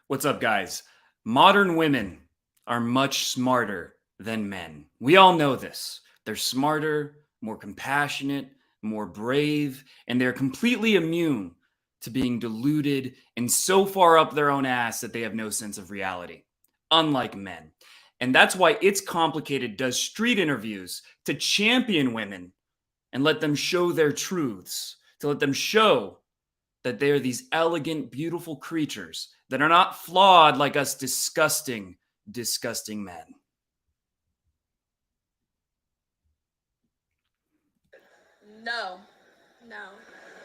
What's up, guys? Modern women are much smarter than men. We all know this. They're smarter, more compassionate, more brave, and they're completely immune to being deluded and so far up their own ass that they have no sense of reality, unlike men. And that's why It's Complicated does street interviews to champion women and let them show their truths, to let them show that they are these elegant, beautiful creatures that are not flawed like us disgusting, disgusting men. No.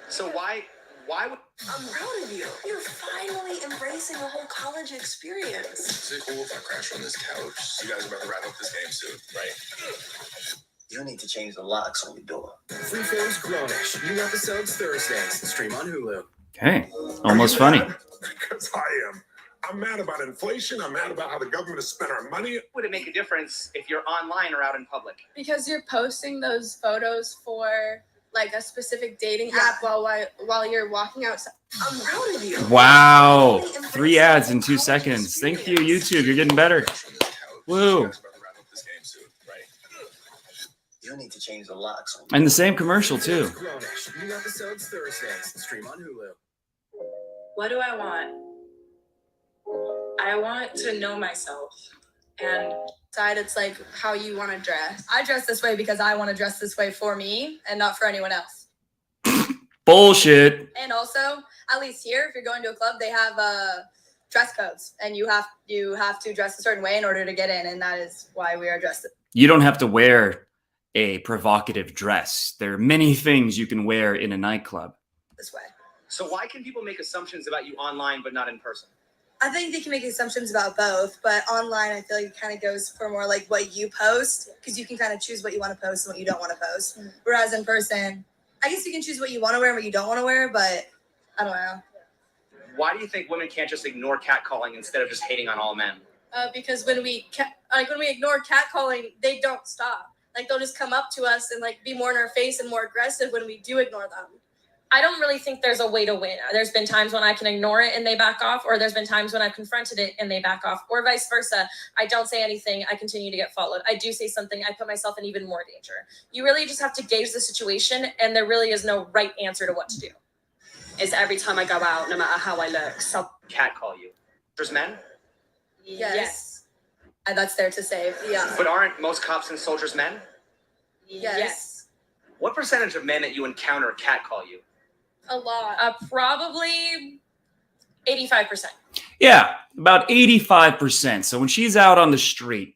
So why would I'm proud of you. You're finally embracing the whole college experience. Is it cool if I crash on this couch? You guys are about to wrap up this game soon, right? You need to change the locks on your door. Free Forms Grownish. New episodes Thursdays. Stream on Hulu. Okay, almost funny. Because I am. I'm mad about inflation. I'm mad about how the government has spent our money. would it make a difference if you're online or out in public? Because you're posting those photos for like a specific dating app while you're walking outside. I'm proud of you. Wow, 3 ads in 2 seconds. Thank you, YouTube. You're getting better. Woo. You guys are about to wrap up this game soon, right? You need to change the locks on your And the same commercial, too. Grownish. New episodes Thursdays. Stream on Hulu. What do I want? I want to know myself. And Side, it's like how you want to dress. I dress this way because I want to dress this way for me and not for anyone else. Bullshit. And also, at least here, if you're going to a club, they have dress codes, and you have to dress a certain way in order to get in, and that is why we are dressed. You don't have to wear a provocative dress. There are many things you can wear in a nightclub. This way. So why can people make assumptions about you online but not in person? I think they can make assumptions about both, but online I feel like it kind of goes for more like what you post, because you can kind of choose what you want to post and what you don't want to post. Whereas in person, I guess you can choose what you want to wear and what you don't want to wear, but I don't know. Why do you think women can't just ignore catcalling instead of just hating on all men? Because when we ignore catcalling, they don't stop. Like they'll just come up to us and like be more in our face and more aggressive when we do ignore them. I don't really think there's a way to win. There's been times when I can ignore it and they back off, or there's been times when I've confronted it and they back off, or vice versa. I don't say anything. I continue to get followed. I do say something. I put myself in even more danger. You really just have to gauge the situation, and there really is no right answer to what to do. Is every time I go out, no matter how I look, so Catcall you. There's men? Yes. And that's there to save. Yeah. But aren't most cops and soldiers men? Yes. What percentage of men that you encounter catcall you? A lot. Probably 85%. Yeah, about 85%. So when she's out on the street,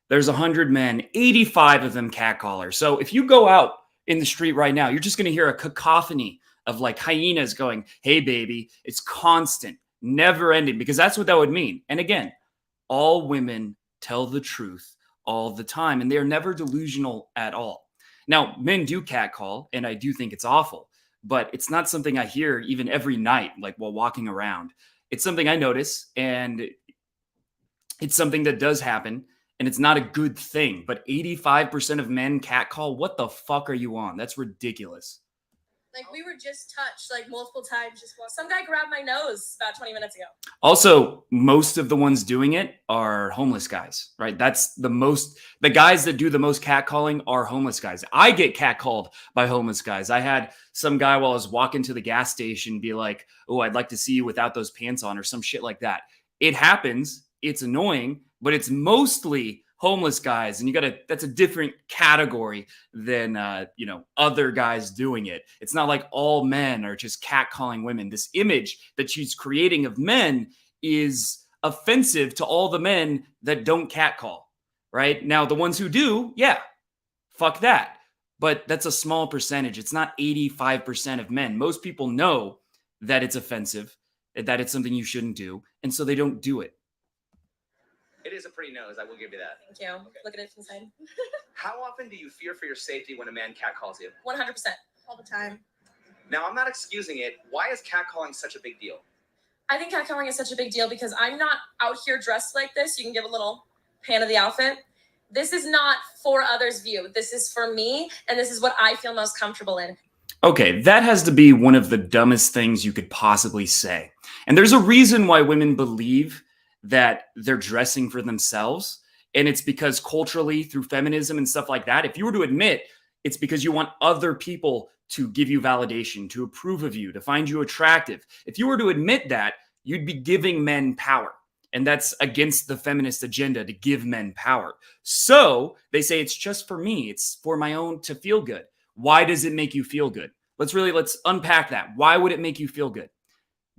there's 100 men, 85 of them catcall her. So if you go out in the street right now, you're just going to hear a cacophony of like hyenas going, "Hey, baby." It's constant, never ending, because that's what that would mean. And again, all women tell the truth all the time, and they're never delusional at all. Now, men do catcall, and I do think it's awful, but it's not something I hear even every night, like while walking around. It's something I notice, and it's something that does happen, and it's not a good thing. But 85% of men catcall. What the fuck are you on? That's ridiculous. Like we were just touched like multiple times. Some guy grabbed my nose about 20 minutes ago. Also, most of the ones doing it are homeless guys, right? That's the guys that do the most catcalling are homeless guys. I get catcalled by homeless guys. I had some guy while I was walking to the gas station be like, "Oh, I'd like to see you without those pants on," or some shit like that. It happens. It's annoying, but it's mostly homeless guys, and that's a different category than other guys doing it. It's not like all men are just catcalling women. This image that she's creating of men is offensive to all the men that don't catcall, right? Now, the ones who do, yeah, fuck that. But that's a small percentage. It's not 85% of men. Most people know that it's offensive, that it's something you shouldn't do, and so they don't do it. It is a pretty nose, I will give you that. Thank you. Okay. Look at it from the side. How often do you fear for your safety when a man catcalls you? 100%. All the time. Now, I'm not excusing it. Why is catcalling such a big deal? I think catcalling is such a big deal because I'm not out here dressed like this. You can give a little pan of the outfit. This is not for others' view. This is for me, and this is what I feel most comfortable in. Okay, that has to be one of the dumbest things you could possibly say. And there's a reason why women believe that they're dressing for themselves. And it's because culturally, through feminism and stuff like that, if you were to admit it's because you want other people to give you validation, to approve of you, to find you attractive. If you were to admit that, you'd be giving men power. And that's against the feminist agenda to give men power. So they say it's just for me. It's for my own to feel good. Why does it make you feel good? Let's unpack that. Why would it make you feel good?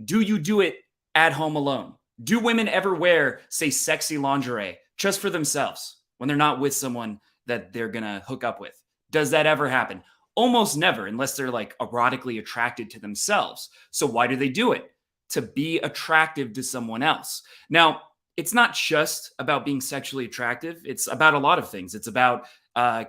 Do you do it at home alone? Do women ever wear, say, sexy lingerie just for themselves when they're not with someone that they're going to hook up with? Does that ever happen? Almost never, unless they're like erotically attracted to themselves. So why do they do it? To be attractive to someone else. Now, it's not just about being sexually attractive. It's about a lot of things. It's about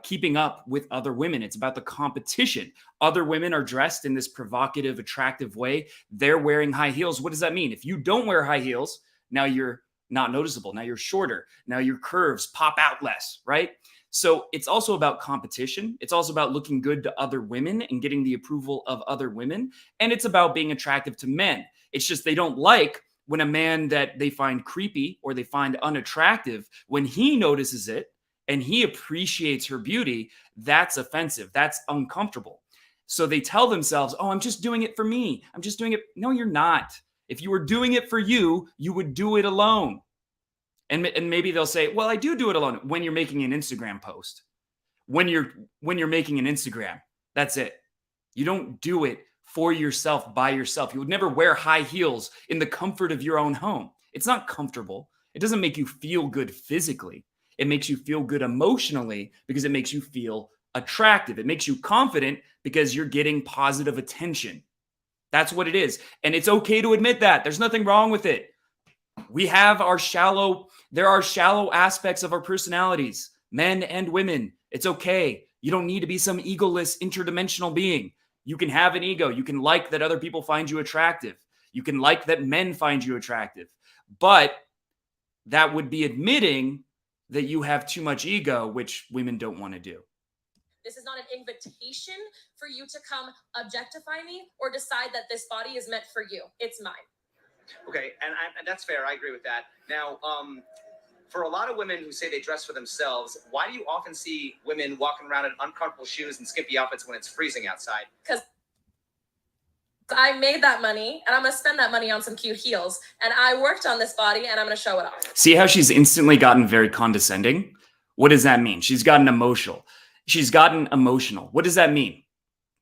keeping up with other women. It's about the competition. Other women are dressed in this provocative, attractive way. They're wearing high heels. What does that mean? If you don't wear high heels, now you're not noticeable. Now you're shorter. Now your curves pop out less, right? So it's also about competition. It's also about looking good to other women and getting the approval of other women. And it's about being attractive to men. It's just they don't like when a man that they find creepy or they find unattractive, when he notices it and he appreciates her beauty, that's offensive. That's uncomfortable. So they tell themselves, oh, I'm just doing it for me. I'm just doing it. No, you're not. If you were doing it for you, you would do it alone. And maybe they'll say, well, I do it alone when you're making an Instagram post. When you're making an Instagram, that's it. You don't do it for yourself by yourself. You would never wear high heels in the comfort of your own home. It's not comfortable. It doesn't make you feel good physically. It makes you feel good emotionally because it makes you feel attractive. It makes you confident because you're getting positive attention. That's what it is. And it's okay to admit that. There's nothing wrong with it. We have there are shallow aspects of our personalities, men and women. It's okay. You don't need to be some egoless, interdimensional being. You can have an ego. You can like that other people find you attractive. You can like that men find you attractive. But that would be admitting that you have too much ego, which women don't want to do. This is not an invitation for you to come objectify me or decide that this body is meant for you. It's mine. Okay, and that's fair. I agree with that. Now, for a lot of women who say they dress for themselves, why do you often see women walking around in uncomfortable shoes and skimpy outfits when it's freezing outside? Because I made that money and I'm going to spend that money on some cute heels. And I worked on this body and I'm going to show it off. See how she's instantly gotten very condescending? What does that mean? She's gotten emotional. She's gotten emotional. What does that mean?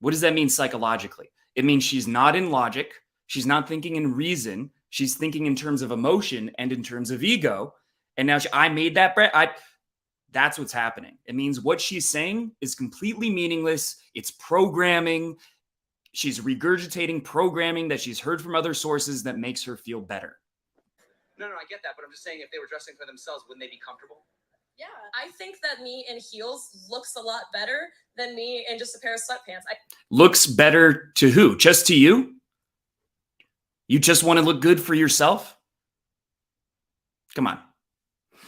What does that mean psychologically? It means she's not in logic. She's not thinking in reason. She's thinking in terms of emotion and in terms of ego. And now I made that bread. That's what's happening. It means what she's saying is completely meaningless. It's programming. She's regurgitating programming that she's heard from other sources that makes her feel better. No, I get that. But I'm just saying if they were dressing for themselves, wouldn't they be comfortable? Yeah, I think that me in heels looks a lot better than me in just a pair of sweatpants. Looks better to who? Just to you? You just want to look good for yourself? Come on.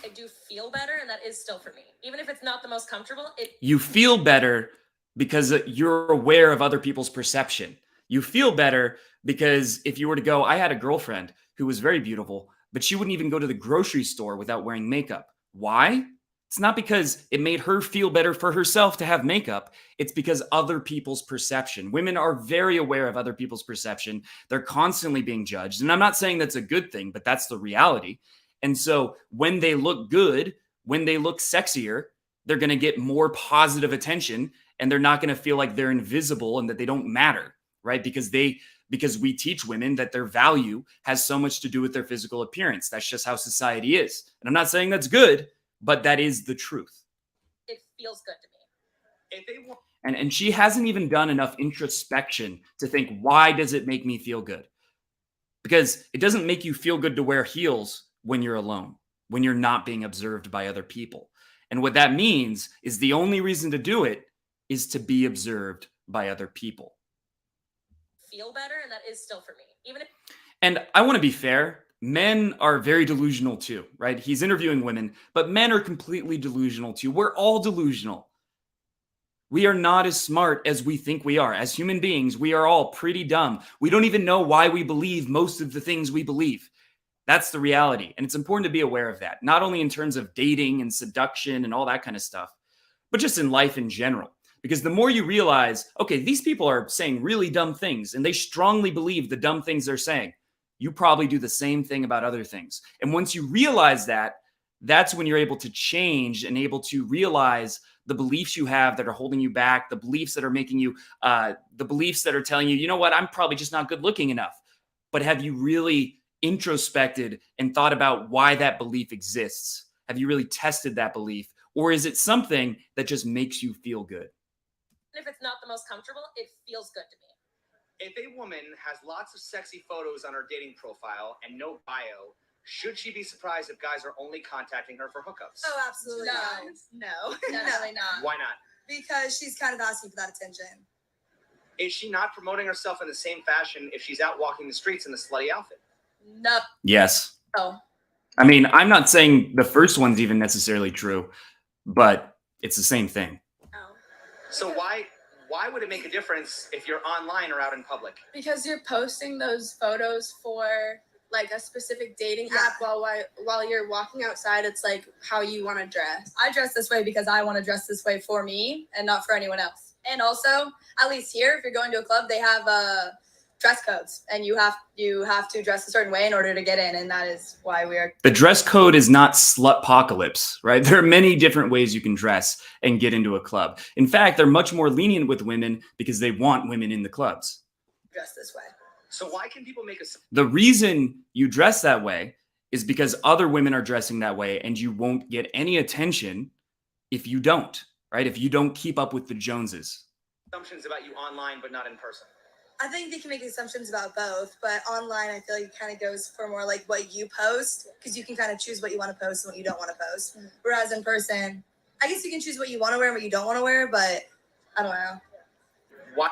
I do feel better, and that is still for me. Even if it's not the most comfortable, you feel better because you're aware of other people's perception. You feel better because if you were to go, I had a girlfriend who was very beautiful, but she wouldn't even go to the grocery store without wearing makeup. Why? It's not because it made her feel better for herself to have makeup. It's because other people's perception. Women are very aware of other people's perception. They're constantly being judged. And I'm not saying that's a good thing, but that's the reality. And so when they look good, when they look sexier, they're going to get more positive attention and they're not going to feel like they're invisible and that they don't matter, right? Because we teach women that their value has so much to do with their physical appearance. That's just how society is. And I'm not saying that's good, but that is the truth. It feels good to me. If they want, and she hasn't even done enough introspection to think, why does it make me feel good? Because it doesn't make you feel good to wear heels when you're alone, when you're not being observed by other people. And what that means is the only reason to do it is to be observed by other people. Feel better, and that is still for me. And I want to be fair. Men are very delusional too, right? He's interviewing women, but men are completely delusional too. We're all delusional. We are not as smart as we think we are. As human beings, we are all pretty dumb. We don't even know why we believe most of the things we believe. That's the reality. And it's important to be aware of that, not only in terms of dating and seduction and all that kind of stuff, but just in life in general. Because the more you realize, okay, these people are saying really dumb things and they strongly believe the dumb things they're saying, you probably do the same thing about other things. And once you realize that, that's when you're able to change and able to realize the beliefs you have that are holding you back, the beliefs that are making you, the beliefs that are telling you, you know what, I'm probably just not good looking enough. But have you really introspected and thought about why that belief exists? Have you really tested that belief? Or is it something that just makes you feel good? If it's not the most comfortable, it feels good to me. If a woman has lots of sexy photos on her dating profile and no bio, should she be surprised if guys are only contacting her for hookups? Oh, absolutely not. No, No. definitely not. Why not? Because she's kind of asking for that attention. Is she not promoting herself in the same fashion if she's out walking the streets in a slutty outfit? No. Yes. No. I mean, I'm not saying the first one's even necessarily true, but it's the same thing. So why would it make a difference if you're online or out in public? Because you're posting those photos for like a specific dating app while you're walking outside. It's like how you want to dress. I dress this way because I want to dress this way for me and not for anyone else. And also, at least here, if you're going to a club, they have dress codes, and you have to dress a certain way in order to get in, and that is why we are. The dress code is not slutpocalypse, right? There are many different ways you can dress and get into a club. In fact, they're much more lenient with women because they want women in the clubs. Dress this way. So why can people make a... The reason you dress that way is because other women are dressing that way, and you won't get any attention if you don't, right? If you don't keep up with the Joneses. assumptions about you online but not in person? I think they can make assumptions about both, but online I feel like it kind of goes for more like what you post, because you can kind of choose what you want to post and what you don't want to post. Whereas in person, I guess you can choose what you want to wear and what you don't want to wear, but I don't know. Why?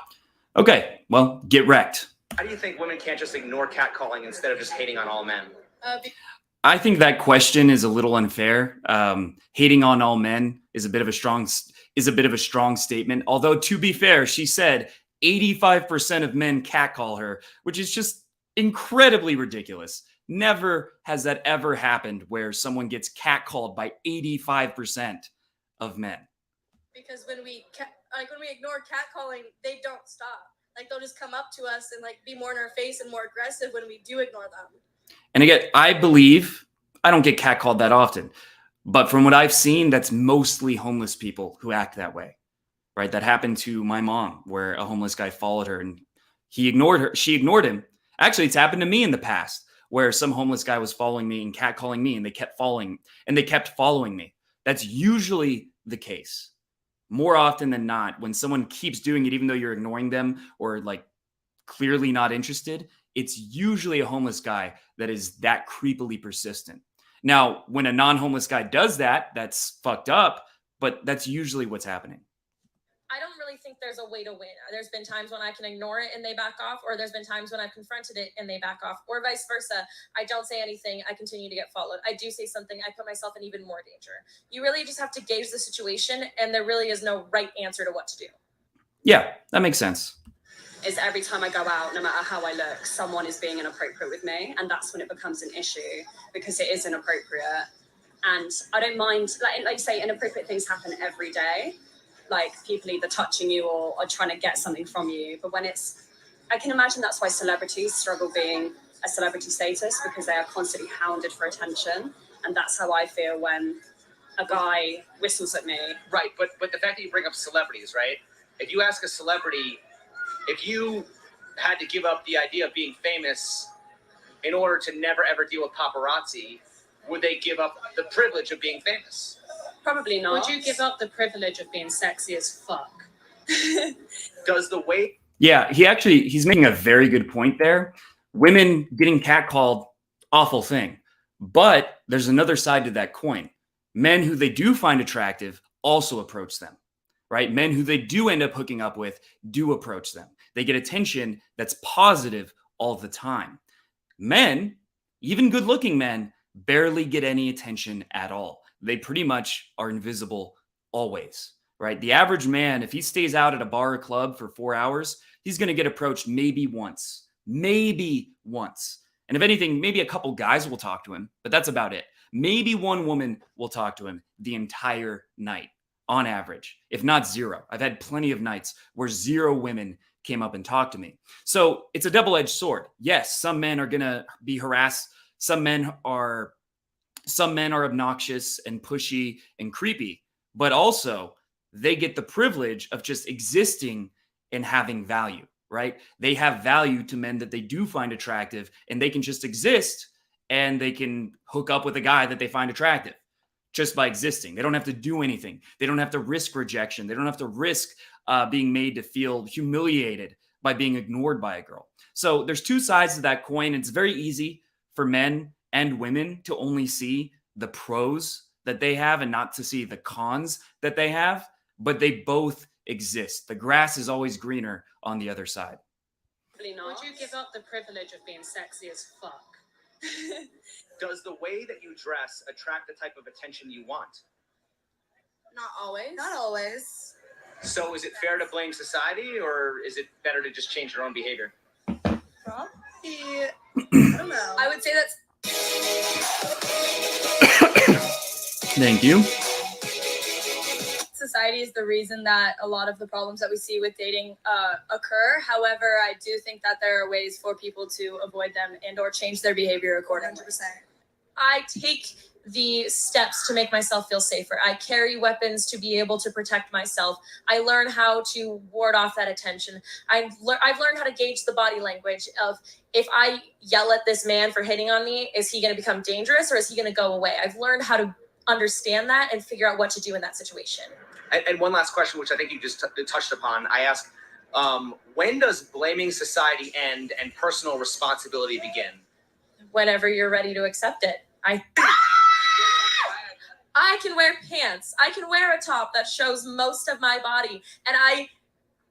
Okay, well, get wrecked. How do you think women can't just ignore catcalling instead of just hating on all men? I think that question is a little unfair. Hating on all men is a bit of a strong statement. Although, to be fair, she said 85% of men catcall her, which is just incredibly ridiculous. Never has that ever happened where someone gets catcalled by 85% of men. Because when we ignore catcalling, they don't stop. Like they'll just come up to us and like be more in our face and more aggressive when we do ignore them. And again, I believe I don't get catcalled that often, but from what I've seen, that's mostly homeless people who act that way, right? That happened to my mom, where a homeless guy followed her and he ignored her. She ignored him. Actually, it's happened to me in the past, where some homeless guy was following me and catcalling me, and they kept following me. That's usually the case. More often than not, when someone keeps doing it, even though you're ignoring them or like clearly not interested, it's usually a homeless guy that is that creepily persistent. Now, when a non-homeless guy does that, that's fucked up, but that's usually what's happening. I don't really think there's a way to win. There's been times when I can ignore it and they back off, or there's been times when I've confronted it and they back off, or vice versa. I don't say anything, I continue to get followed. I do say something, I put myself in even more danger. You really just have to gauge the situation, and there really is no right answer to what to do. Yeah, that makes sense. Is every time I go out, no matter how I look, someone is being inappropriate with me, and that's when it becomes an issue, because it is inappropriate. And I don't mind, like you say, inappropriate things happen every day. Like people either touching you or trying to get something from you. But when I can imagine that's why celebrities struggle being a celebrity status, because they are constantly hounded for attention. And that's how I feel when a guy whistles at me. Right, but the fact that you bring up celebrities, right? If you ask a celebrity, if you had to give up the idea of being famous in order to never ever deal with paparazzi, would they give up the privilege of being famous? Probably not. Would you give up the privilege of being sexy as fuck? Does the way... Yeah, he's making a very good point there. Women getting catcalled, awful thing. But there's another side to that coin. Men who they do find attractive also approach them, right? Men who they do end up hooking up with do approach them. They get attention that's positive all the time. Men, even good-looking men, barely get any attention at all. They pretty much are invisible always, right? The average man, if he stays out at a bar or club for 4 hours, he's going to get approached maybe once. Maybe once. And if anything, maybe a couple guys will talk to him, but that's about it. Maybe one woman will talk to him the entire night on average, if not zero. I've had plenty of nights where 0 women came up and talked to me. So it's a double-edged sword. Yes, some men are going to be harassed. Some men are obnoxious and pushy and creepy, but also they get the privilege of just existing and having value, right? They have value to men that they do find attractive, and they can just exist and they can hook up with a guy that they find attractive just by existing. They don't have to do anything. They don't have to risk rejection. They don't have to risk being made to feel humiliated by being ignored by a girl. So there's 2 sides to that coin. It's very easy for men and women to only see the pros that they have and not to see the cons that they have, but they both exist. The grass is always greener on the other side. Would you give up the privilege of being sexy as fuck? Does the way that you dress attract the type of attention you want? Not always. Not always. So is it fair to blame society, or is it better to just change your own behavior? Probably. I don't know. I would say that's Thank you. society is the reason that a lot of the problems that we see with dating occur. However, I do think that there are ways for people to avoid them and or change their behavior accordingly. 100%. I take the steps to make myself feel safer. I carry weapons to be able to protect myself. I learn how to ward off that attention. I've learned how to gauge the body language of, if I yell at this man for hitting on me, is he going to become dangerous or is he going to go away? I've learned how to understand that and figure out what to do in that situation. And one last question, which I think you just touched upon. I ask, when does blaming society end and personal responsibility begin? Whenever you're ready to accept it. I can wear pants. I can wear a top that shows most of my body. And I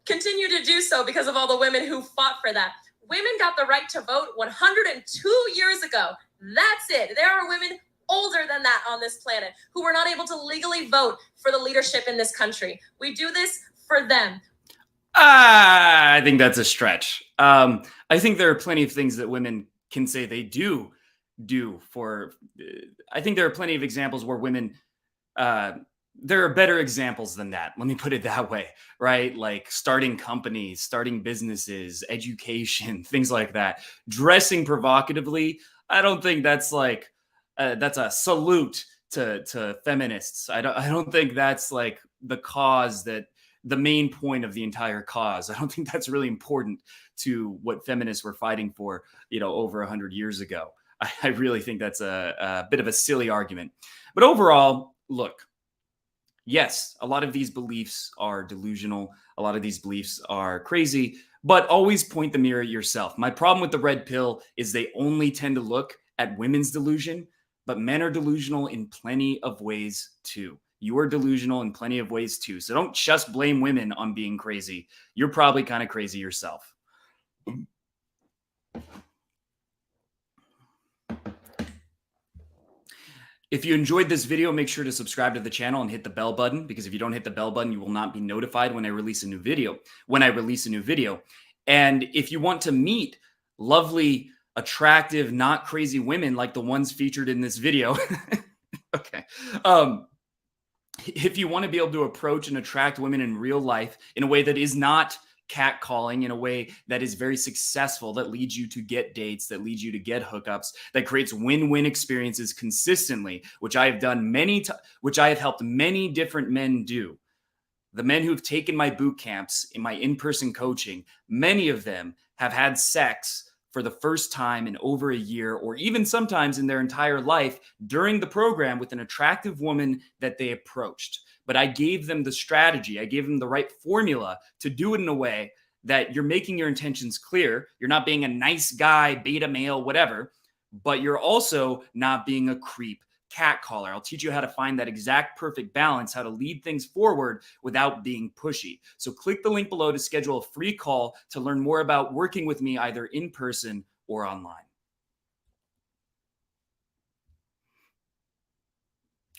continue to do so because of all the women who fought for that. Women got the right to vote 102 years ago. That's it. There are women older than that on this planet who were not able to legally vote for the leadership in this country. We do this for them. I think that's a stretch. I think there are plenty of things that women can say they do for. I think there are plenty of examples where women. There are better examples than that. Let me put it that way, right? Like starting companies, starting businesses, education, things like that. Dressing provocatively. I don't think that's like that's a salute to feminists. I don't think that's like the cause that. The main point of the entire cause. I don't think that's really important to what feminists were fighting for, over 100 years ago. I really think that's a bit of a silly argument. But overall, look, yes, a lot of these beliefs are delusional. A lot of these beliefs are crazy, but always point the mirror at yourself. My problem with the red pill is they only tend to look at women's delusion, but men are delusional in plenty of ways too. You are delusional in plenty of ways too. So don't just blame women on being crazy. You're probably kind of crazy yourself. If you enjoyed this video, make sure to subscribe to the channel and hit the bell button, because if you don't hit the bell button, you will not be notified when I release a new video. And if you want to meet lovely, attractive, not crazy women like the ones featured in this video, okay. If you want to be able to approach and attract women in real life in a way that is not catcalling, in a way that is very successful, that leads you to get dates, that leads you to get hookups, that creates win-win experiences consistently, which I have done which I have helped many different men do. The men who have taken my boot camps in my in-person coaching, many of them have had sex for the first time in over a year, or even sometimes in their entire life during the program with an attractive woman that they approached. But I gave them the strategy. I gave them the right formula to do it in a way that you're making your intentions clear. You're not being a nice guy, beta male, whatever, but you're also not being a creep catcaller. I'll teach you how to find that exact perfect balance, how to lead things forward without being pushy. So click the link below to schedule a free call to learn more about working with me either in person or online.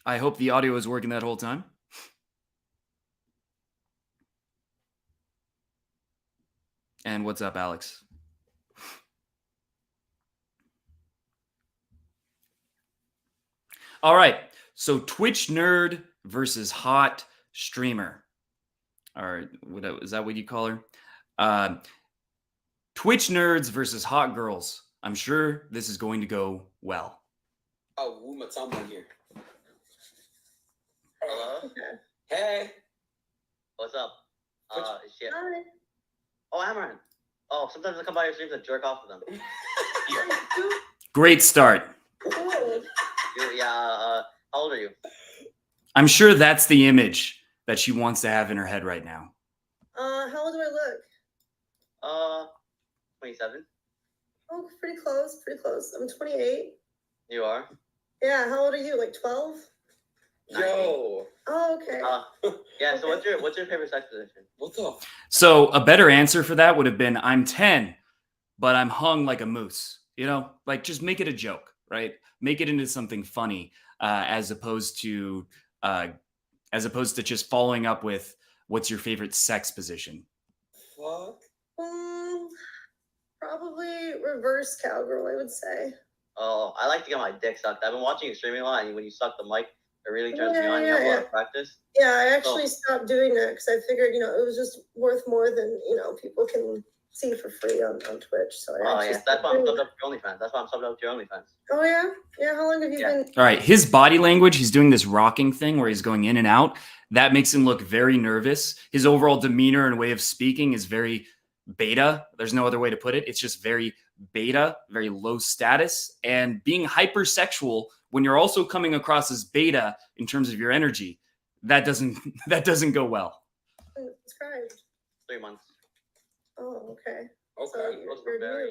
I hope the audio is working that whole time. And what's up, Alex? All right. So Twitch nerd versus hot streamer. Or is that what you call her? Twitch nerds versus hot girls. I'm sure this is going to go well. Oh, Uma Tumblr here. Hello? Hey. What's up? Shit. Hi. Oh, Amaran. Oh, sometimes I come by your streams and jerk off to them. Great start. Yeah, how old are you? I'm sure that's the image that she wants to have in her head right now. How old do I look? 27. Oh, pretty close, pretty close. I'm 28. You are? Yeah, how old are you? Like 12? Yo. Oh, okay. Yeah, so what's your favorite sex position? What the? So a better answer for that would have been, I'm 10, but I'm hung like a moose. You know, like just make it a joke, right? Make it into something funny, as opposed to just following up with what's your favorite sex position. Fuck. Probably reverse cowgirl, I would say. Oh, I like to get my dick sucked. I've been watching you streaming a lot, and when you suck the mic, it really turns me on. You have a lot of practice. Yeah, I actually stopped doing that because I figured, it was just worth more than, people can see for free on Twitch. So That's why I'm subbed up to your OnlyFans. That's why I'm subbed up to your OnlyFans. Oh, yeah? Yeah, how long have you been? All right, his body language, he's doing this rocking thing where he's going in and out. That makes him look very nervous. His overall demeanor and way of speaking is very beta. There's no other way to put it. It's just very beta, very low status, and being hypersexual when you're also coming across as beta in terms of your energy, that doesn't go well. Described. 3 months. Oh, okay. Okay. So you're very,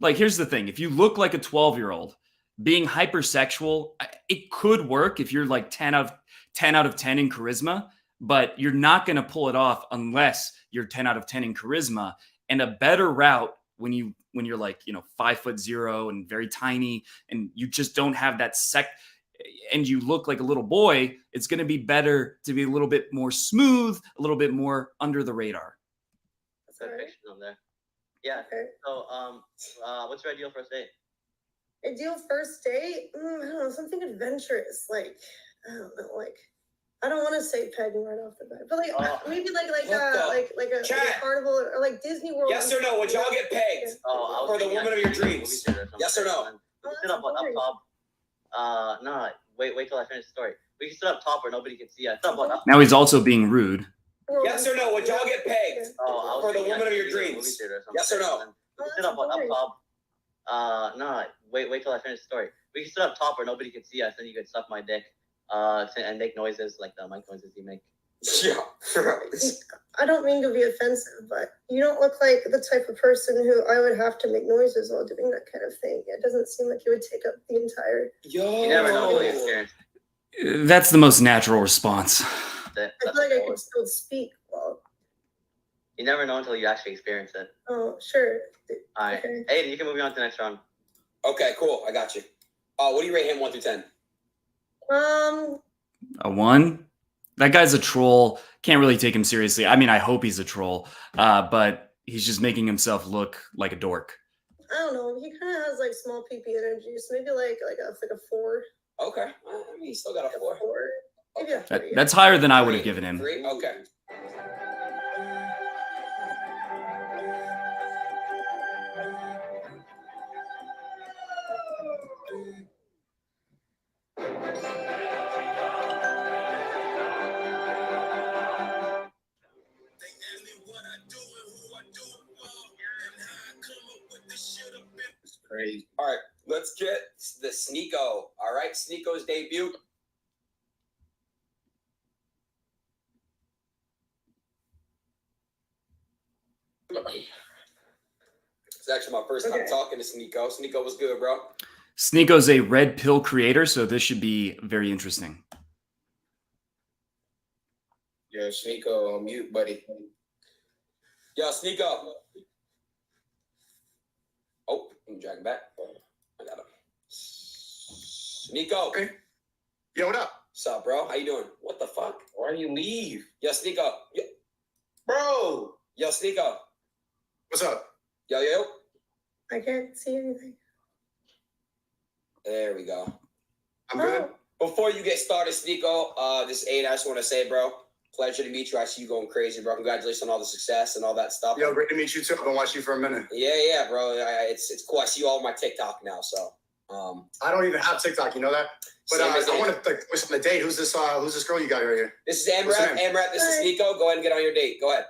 Like, here's the thing. If you look like a 12-year-old, being hypersexual, it could work if you're like 10 out of 10 in charisma, but you're not going to pull it off unless you're 10 out of 10 in charisma. And a better route when you're like, 5'0" and very tiny, and you just don't have that and you look like a little boy, it's going to be better to be a little bit more smooth, a little bit more under the radar. Good fiction on there. Yeah. Okay. So, what's your ideal first date? Ideal first date? I don't know, something adventurous. Like, I don't know, like, I don't want to say pegging right off the bat, but maybe like a carnival or like Disney World. Yes or no? Would y'all get pegged? Oh, for the woman of your dreams? Yes or no? We can sit up top. No, wait till I finish the story. We can sit up top where nobody can see us. Now he's also being rude. Yes or no? Would y'all get pegged? For the woman of your dreams? Yes or no? We can sit up top. No, wait till I finish the story. We can sit up top where nobody can see us, and you can suck my dick. And make noises like the mic noises you make. Yeah, right. I don't mean to be offensive, but you don't look like the type of person who I would have to make noises while doing that kind of thing. It doesn't seem like you would take up the entire. Yo. You never know until you experience. That's the most natural response. I feel like I could still speak well. You never know until you actually experience it. Oh, sure. All right. Okay. Hey, you can move on to the next round. Okay, cool. I got you. What do you rate him 1 through 10? A 1? That guy's a troll. Can't really take him seriously. I mean, I hope he's a troll, but he's just making himself look like a dork. I don't know. He kind of has like small PP energy, so maybe like a 4. Okay. I mean, he's still got a 4. Maybe a 3. That's higher than I would have given him. 3? Okay. Crazy. All right, let's get the Sneeko. All right, Sneeko's debut. It's actually my first time talking to Sneeko. Sneeko was good, bro. Sneeko's a red pill creator, so this should be very interesting. Yo, Sneeko on mute, buddy. Yo, Sneeko. Oh, I'm dragging back. I got him. Sneeko. Hey. Yo, what up? What's up, bro? How you doing? What the fuck? Why do you leave? Yo, Sneeko. Bro. Yo, Sneeko. What's up? Yo. I can't see anything. There we go. I'm good. Before you get started, Sneeko, this is Aiden. I just want to say, bro, pleasure to meet you. I see you going crazy, bro. Congratulations on all the success and all that stuff. Yo, great to meet you too. I've been watching you for a minute. Yeah, bro. It's cool. I see you all on my TikTok now, so. I don't even have TikTok, you know that? But I want to wish on the date. Who's this girl you got right here? This is Amrat. Amrat, this is Sneeko. Go ahead and get on your date. Go ahead.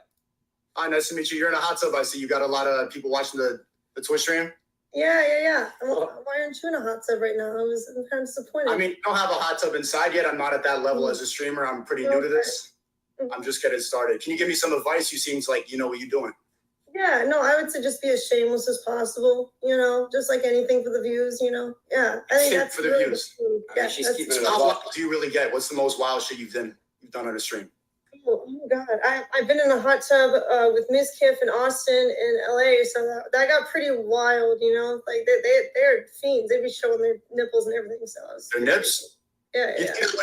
Hi, nice to meet you. You're in a hot tub. I see you got a lot of people watching the Twitch stream. Yeah. Why aren't you in a hot tub right now? I'm kind of disappointed. I mean, I don't have a hot tub inside yet. I'm not at that level as a streamer. I'm pretty new to this. I'm just getting started. Can you give me some advice? You seem like you know what you're doing. Yeah, no, I would say just be as shameless as possible, just like anything for the views, Yeah, I think that's for the really views. Yeah, She's keeping it How up. wild do you really get? What's the most wild shit you've done on a stream? Oh my God, I've been in a hot tub with Miss Kiff in Austin and LA, so that got pretty wild, Like they're fiends. They'd be showing their nipples and everything. So Their nips? Yeah.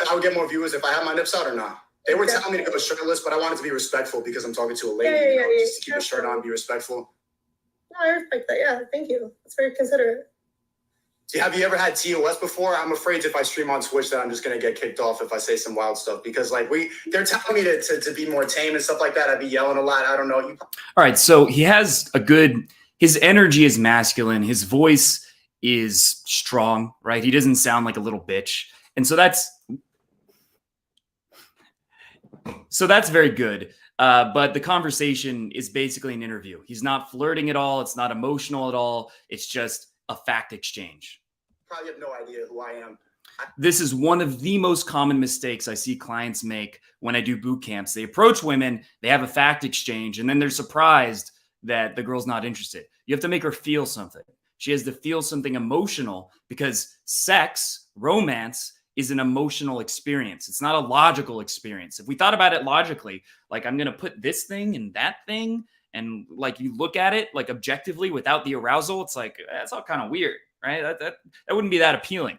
I would get more viewers if I had my nips out or not. They were telling me to go shirtless, but I wanted to be respectful because I'm talking to a lady. Just to keep a shirt on, be respectful. No, I respect that. Yeah, thank you. That's very considerate. Have you ever had TOS before? I'm afraid if I stream on Twitch that I'm just gonna get kicked off if I say some wild stuff because they're telling me to be more tame and stuff like that. I'd be yelling a lot. I don't know. All right, so he has his energy is masculine. His voice is strong, right? He doesn't sound like a little bitch. And so that's very good. But the conversation is basically an interview. He's not flirting at all. It's not emotional at all. It's just a fact exchange. Probably have no idea who I am. This is one of the most common mistakes I see clients make when I do boot camps. They approach women, they have a fact exchange, and then they're surprised that the girl's not interested. You have to make her feel something. She has to feel something emotional because sex, romance, is an emotional experience. It's not a logical experience. If we thought about it logically, like I'm going to put this thing and that thing, and like you look at it like objectively without the arousal, it's like, that's all kind of weird, right? That wouldn't be that appealing.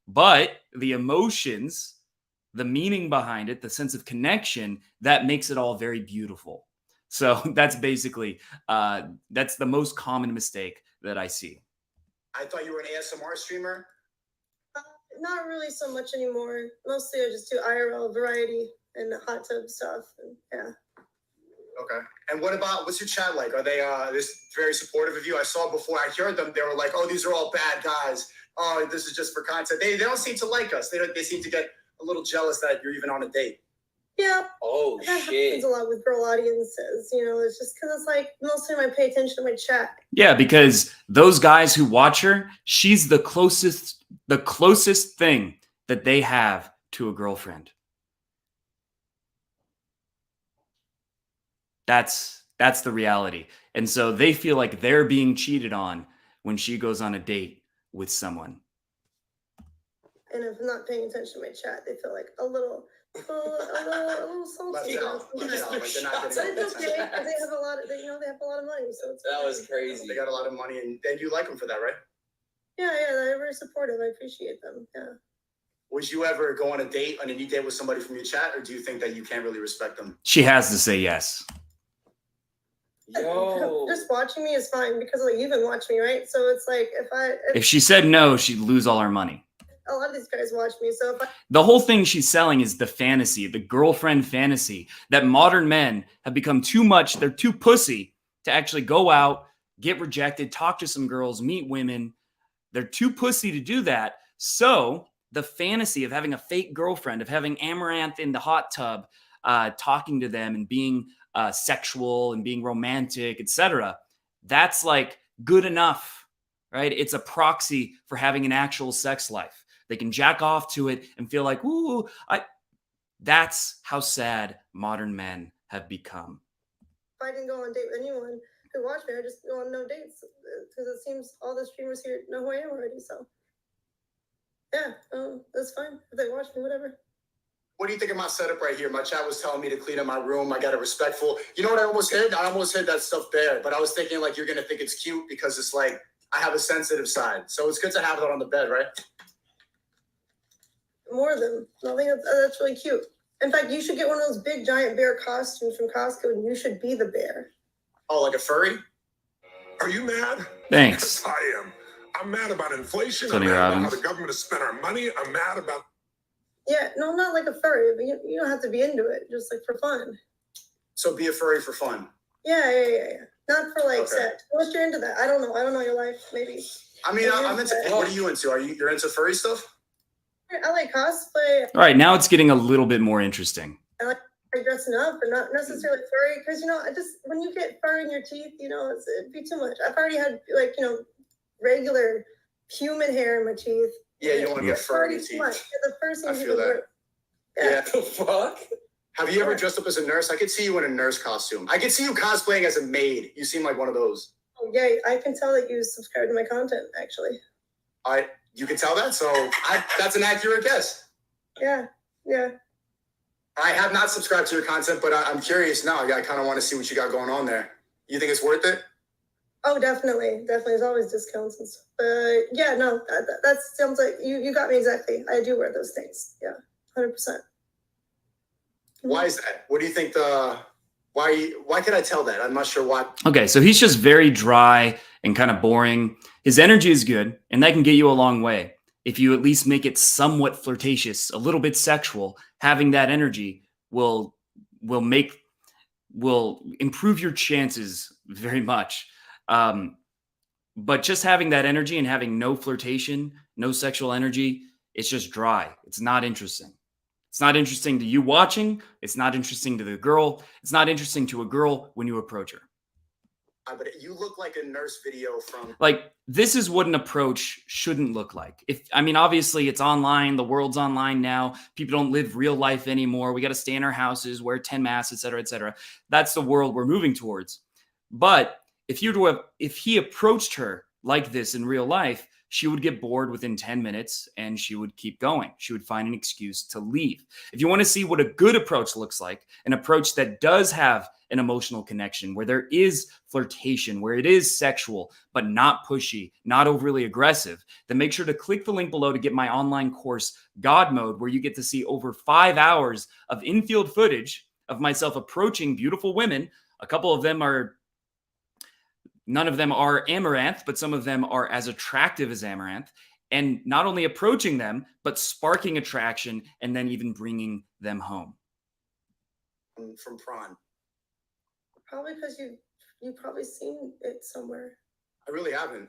But the emotions, the meaning behind it, the sense of connection, that makes it all very beautiful. So that's basically, that's the most common mistake that I see. I thought you were an ASMR streamer. Not really so much anymore. Mostly I just do IRL variety and hot tub stuff. Yeah. Okay. And what's your chat like? Are they this very supportive of you? I saw before I heard them, they were like, oh, these are all bad guys. Oh, this is just for content. They don't seem to like us. They seem to get a little jealous that you're even on a date. Yeah. Oh, that shit. happens a lot with girl audiences. It's just because it's like most of the time I pay attention to my chat. Yeah, because those guys who watch her, she's the closest thing that they have to a girlfriend. That's the reality. And so they feel like they're being cheated on when she goes on a date with someone. And if I'm not paying attention to my chat, they feel like a little salty. Left out. Like they're not But getting it's okay because they have a lot of they have a lot of money, so it's That was crazy. They got a lot of money, and you like them for that, right? Yeah, they're very supportive. I appreciate them. Yeah. Would you ever go on a date with somebody from your chat, or do you think that you can't really respect them? She has to say yes. Yo. Just watching me is fine because you've been watching me, right? So it's like If she said no, she'd lose all her money. A lot of these guys watch me, so The whole thing she's selling is the fantasy, the girlfriend fantasy, that modern men have become too much. They're too pussy to actually go out, get rejected, talk to some girls, meet women. They're too pussy to do that. So the fantasy of having a fake girlfriend, of having Amaranth in the hot tub, talking to them and being sexual and being romantic, etc., that's like good enough, right? It's a proxy for having an actual sex life. They can jack off to it and feel like, ooh, that's how sad modern men have become. if I didn't go on a date with anyone who watched me, I just go on no dates because it seems all the streamers here know who I am already. So yeah, that's fine. If they watch me, whatever. What do you think of my setup right here? My chat was telling me to clean up my room. I got it respectful. You know what I almost hit? I almost hit that stuff there, but I was thinking like you're gonna think it's cute because it's like I have a sensitive side, so it's good to have that on the bed, right? More of them. I think that's really cute. In fact, you should get one of those big giant bear costumes from Costco and you should be the bear. Oh, like a furry? Are you mad? Thanks. Yes, I am. I'm mad about inflation. Tony I'm mad about how Robbins. the government has spent our money. I'm mad about. Yeah, no, not like a furry, but you don't have to be into it, just like for fun. So be a furry for fun. Yeah. Not for like Okay. sex. Unless you're into that. I don't know your life, maybe. I mean, I'm into. What are you into? You're into furry stuff? I like cosplay. All right, now it's getting a little bit more interesting. I like dressing up, but not necessarily furry. Because I just when you get fur in your teeth, it'd be too much. I've already had regular human hair in my teeth. Yeah, you don't want to get fur in your Too much. teeth. Yeah, the first I thing feel that. Yeah. The fuck? Have you ever dressed up as a nurse? I could see you in a nurse costume. I could see you cosplaying as a maid. You seem like one of those. Oh, yeah, I can tell that you subscribe to my content, actually. You can tell that, so that's an accurate guess. Yeah. I have not subscribed to your content, but I'm curious now. I kind of want to see what you got going on there. You think it's worth it? Oh, definitely. There's always discounts and stuff. But yeah, no, that sounds like you got me exactly. I do wear those things. Yeah, 100%. Why is that? What do you think why could I tell that? I'm not sure why. Okay, so he's just very dry and kind of boring. His energy is good, and that can get you a long way. If you at least make it somewhat flirtatious, a little bit sexual, having that energy will improve your chances very much. But just having that energy and having no flirtation, no sexual energy, it's just dry. It's not interesting. It's not interesting to you watching. It's not interesting to the girl. It's not interesting to a girl when you approach her. But you look like a nurse video from. Like, this is what an approach shouldn't look like. Obviously it's online. The world's online now. People don't live real life anymore. We got to stay in our houses, wear 10 masks, et cetera, et cetera. That's the world we're moving towards. But if he approached her like this in real life, she would get bored within 10 minutes and she would keep going. She would find an excuse to leave. If you want to see what a good approach looks like, an approach that does have an emotional connection, where there is flirtation, where it is sexual, but not pushy, not overly aggressive, then make sure to click the link below to get my online course, God Mode, where you get to see over 5 hours of infield footage of myself approaching beautiful women. A couple of them are None of them are amaranth, but some of them are as attractive as amaranth. And not only approaching them, but sparking attraction and then even bringing them home. From prawn. Probably because you've probably seen it somewhere. I really haven't.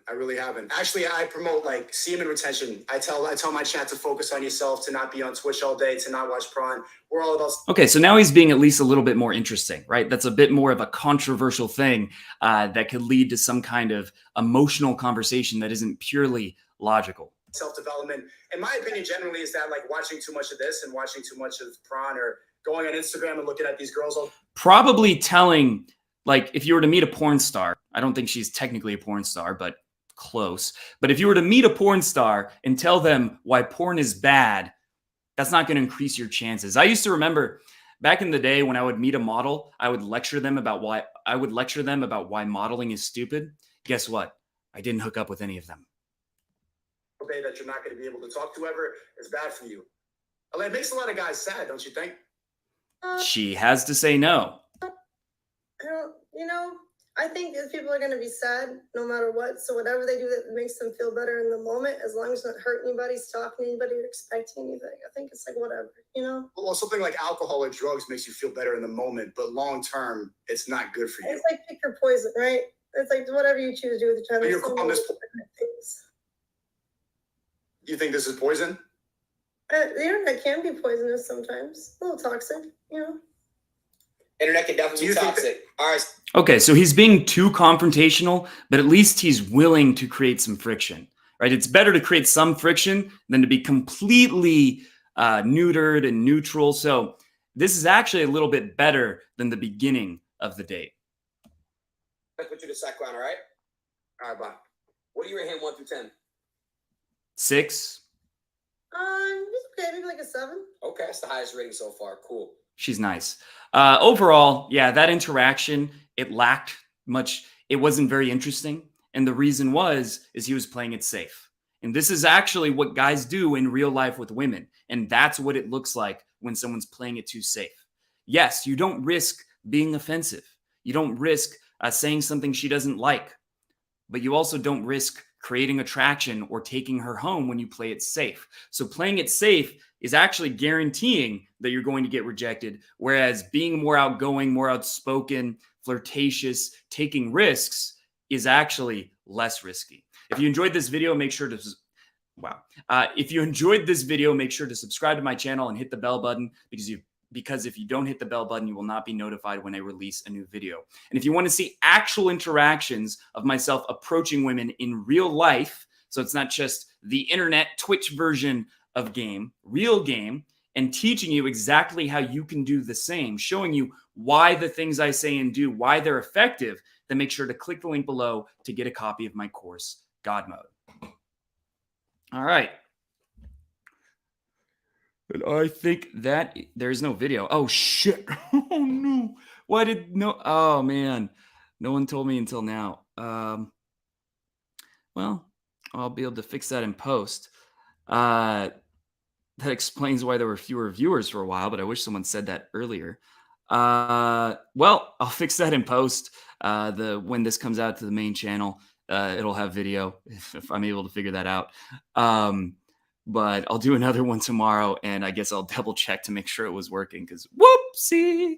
Actually, I promote like semen retention. I tell my chat to focus on yourself, to not be on Twitch all day, to not watch prawn. We're all about. Okay, so now he's being at least a little bit more interesting, right? That's a bit more of a controversial thing that could lead to some kind of emotional conversation that isn't purely logical. Self-development, in my opinion, generally is that like watching too much of this and watching too much of prawn, or going on Instagram and looking at these girls all. Probably telling, like, if you were to meet a porn star, I don't think she's technically a porn star, but close. But if you were to meet a porn star and tell them why porn is bad, that's not going to increase your chances. I used to remember back in the day when I would meet a model, I would lecture them about why modeling is stupid. Guess what? I didn't hook up with any of them. That you're not going to be able to talk to ever is bad for you. It makes a lot of guys sad, don't you think? She has to say no. I think that people are going to be sad no matter what. So whatever they do that makes them feel better in the moment, as long as it's not hurting anybody, stalking anybody, or expecting anything, I think it's like whatever, Well, something like alcohol or drugs makes you feel better in the moment, but long term, it's not good for you. It's like pick your poison, right? It's like whatever you choose to do with your time. You're calling this. You think this is poison? The internet can be poisonous sometimes, a little toxic, Internet can definitely be toxic. All right. Okay, so he's being too confrontational, but at least he's willing to create some friction, right? It's better to create some friction than to be completely neutered and neutral. So this is actually a little bit better than the beginning of the date. Let's put you to the second round, all right? All right, bye. What do you rate him 1 through 10? 6. Okay, maybe like a 7. Okay, that's the highest rating so far. Cool. She's nice. Overall, yeah, that interaction, it lacked much. It wasn't very interesting. And the reason is he was playing it safe. And this is actually what guys do in real life with women. And that's what it looks like when someone's playing it too safe. Yes, you don't risk being offensive. You don't risk saying something she doesn't like. but you also don't risk creating attraction or taking her home when you play it safe. So playing it safe is actually guaranteeing that you're going to get rejected, whereas being more outgoing, more outspoken, flirtatious, taking risks is actually less risky. If you enjoyed this video, make sure to if you enjoyed this video, make sure to subscribe to my channel and hit the bell button, because if you don't hit the bell button, you will not be notified when I release a new video. And if you want to see actual interactions of myself approaching women in real life, so it's not just the internet Twitch version of game, real game, and teaching you exactly how you can do the same, showing you why the things I say and do, why they're effective, then make sure to click the link below to get a copy of my course, God Mode. All right. And I think that there's no video. Oh, shit. Oh, no. Why did no? Oh, man. No one told me until now. Well, I'll be able to fix that in post. That explains why there were fewer viewers for a while, but I wish someone said that earlier. Well, I'll fix that in post. When this comes out to the main channel, it'll have video if I'm able to figure that out. But I'll do another one tomorrow, and I guess I'll double check to make sure it was working, because whoopsie.